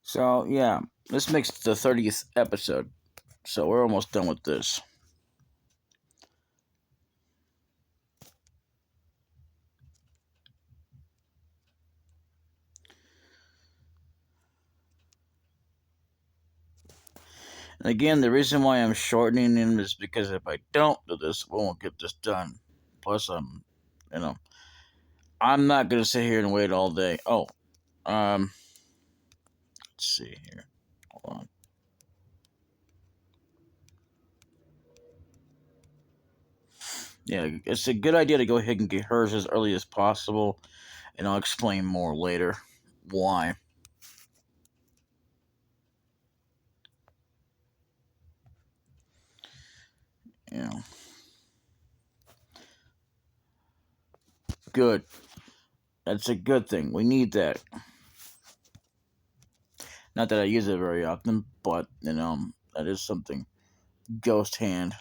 So, yeah, this makes the 30th episode. So, we're almost done with this. And again, the reason why I'm shortening them is because if I don't do this, we won't get this done. Plus, you know, I'm not gonna sit here and wait all day. Oh, let's see here. Hold on. Yeah, it's a good idea to go ahead and get hers as early as possible, and I'll explain more later why. You know, good. That's a good thing. We need that. Not that I use it very often, but that is something. Ghost hand.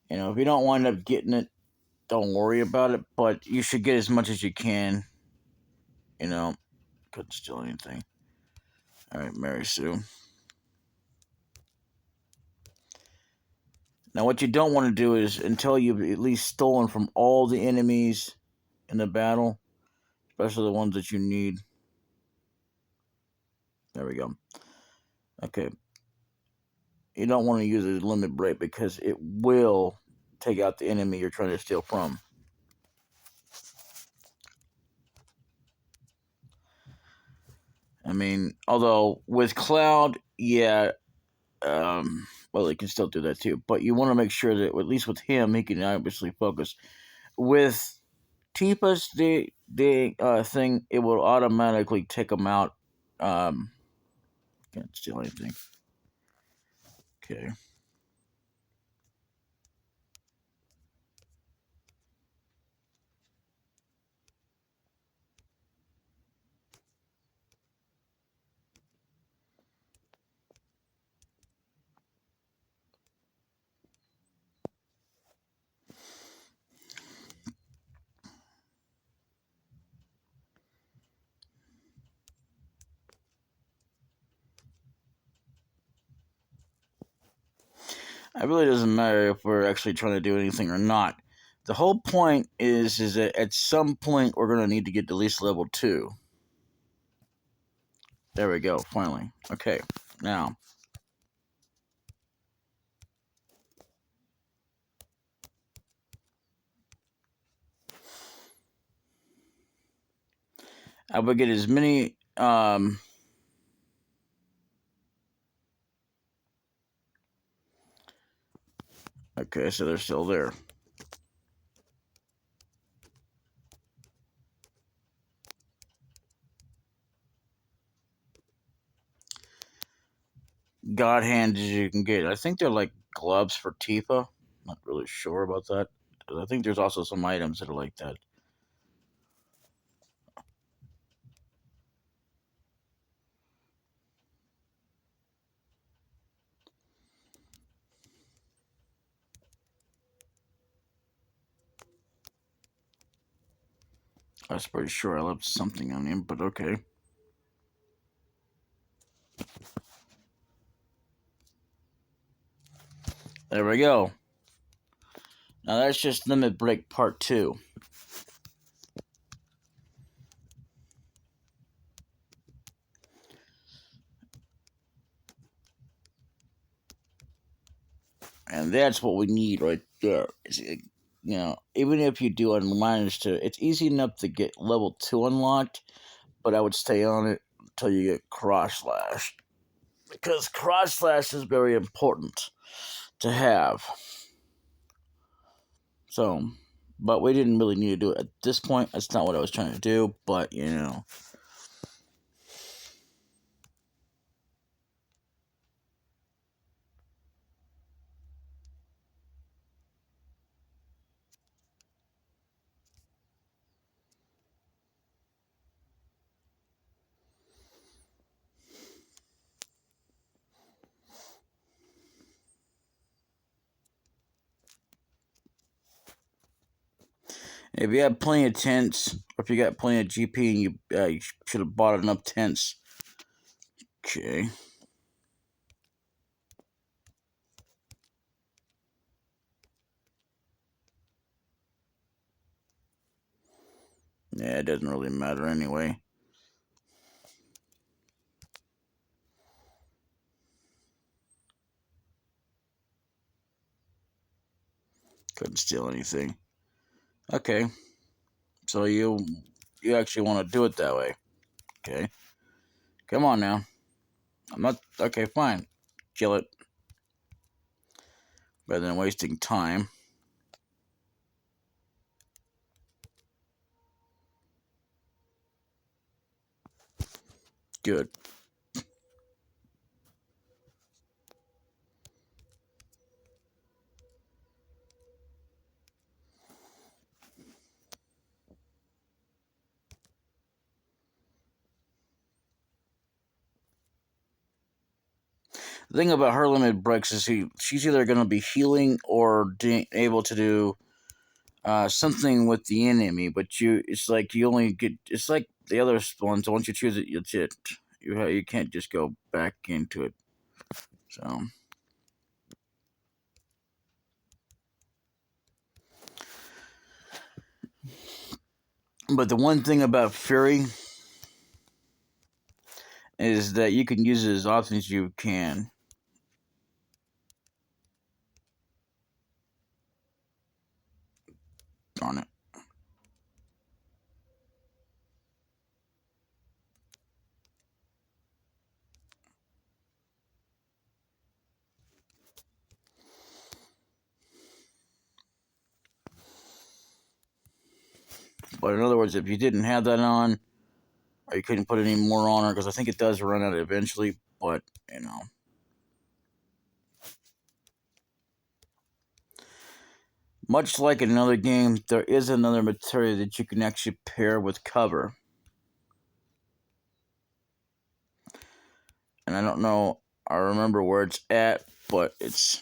If you don't wind up getting it, don't worry about it. But you should get as much as you can. You know, couldn't steal anything. All right, Mary Sue. Now, what you don't want to do is until you've at least stolen from all the enemies in the battle, especially the ones that you need. There we go. Okay. You don't want to use a limit break because it will take out the enemy you're trying to steal from. I mean, although with Cloud, yeah, well, he can still do that too. But you want to make sure that at least with him, he can obviously focus. With Tifa's the thing, it will automatically take him out. Can't steal anything. Okay. It really doesn't matter if we're actually trying to do anything or not. The whole point is that at some point we're gonna need to get to at least level 2. There we go. Finally. Okay. Now I would get as many. Okay, so they're still there. God hands as you can get. I think they're like gloves for Tifa. Not really sure about that. I think there's also some items that are like that. I was pretty sure I left something on him, but okay. There we go. Now that's just Limit Break Part 2. And that's what we need right there. Even if you do manage to, it's easy enough to get level 2 unlocked, but I would stay on it until you get Cross Slash. Because Cross Slash is very important to have. So, but we didn't really need to do it at this point. That's not what I was trying to do, but If you have plenty of tents, or if you got plenty of GP, and you should have bought enough tents. Okay. Yeah, it doesn't really matter anyway. Couldn't steal anything. Okay. So you actually want to do it that way. Okay. Come on now. I'm not okay, fine. Kill it. Rather than wasting time. Good. The thing about her limited breaks is she's either going to be healing or able to do something with the enemy, but it's like you only get, it's like the other ones. Once you choose it, it's it. You can't just go back into it. So, but the one thing about Fury is that you can use it as often as you can. Darn it. But in other words, if you didn't have that on, or you couldn't put any more on her, because I think it does run out eventually, but you know. Much like in another game, there is another material that you can actually pair with cover. And I don't know, I remember where it's at, but it's.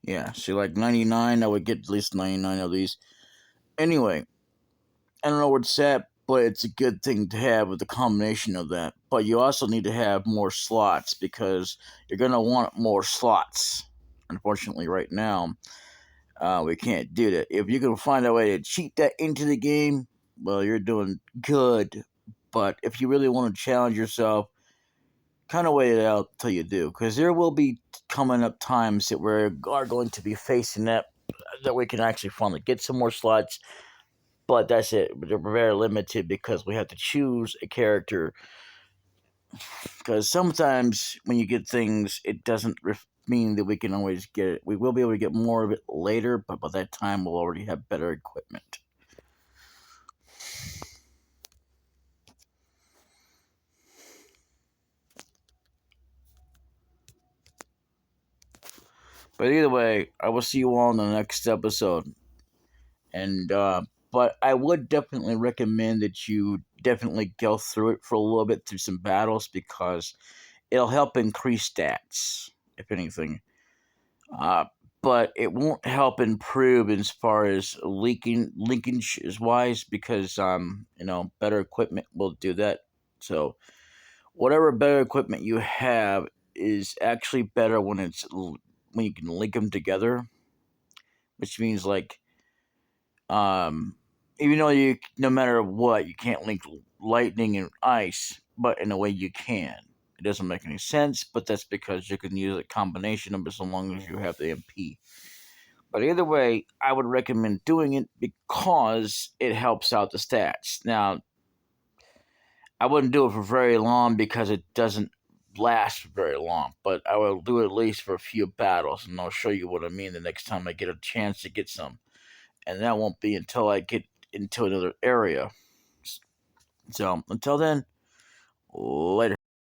Yeah, see, like 99, I would get at least 99 of these. Anyway, I don't know where it's at, but it's a good thing to have with the combination of that. But you also need to have more slots because you're going to want more slots. Unfortunately, right now, we can't do that. If you can find a way to cheat that into the game, well, you're doing good. But if you really want to challenge yourself, kind of wait it out till you do, because there will be coming up times that we are going to be facing that we can actually finally get some more slots. But that's it. They're very limited because we have to choose a character. Because sometimes when you get things, it doesn't mean that we can always get it. We will be able to get more of it later, but by that time we'll already have better equipment. But either way, I will see you all in the next episode. And but I would definitely recommend that you definitely go through it for a little bit through some battles because it'll help increase stats, if anything. Uh, but it won't help improve as far as linkage is wise because better equipment will do that. So whatever better equipment you have is actually better when when you can link them together, which means like um even though you no matter what you can't link lightning and ice, but in a way you can. It doesn't make any sense, but that's because you can use a combination of it so long as you have the MP. But either way, I would recommend doing it because it helps out the stats. Now, I wouldn't do it for very long because it doesn't last for very long, but I will do it at least for a few battles, and I'll show you what I mean the next time I get a chance to get some. And that won't be until I get into another area. So, until then, later.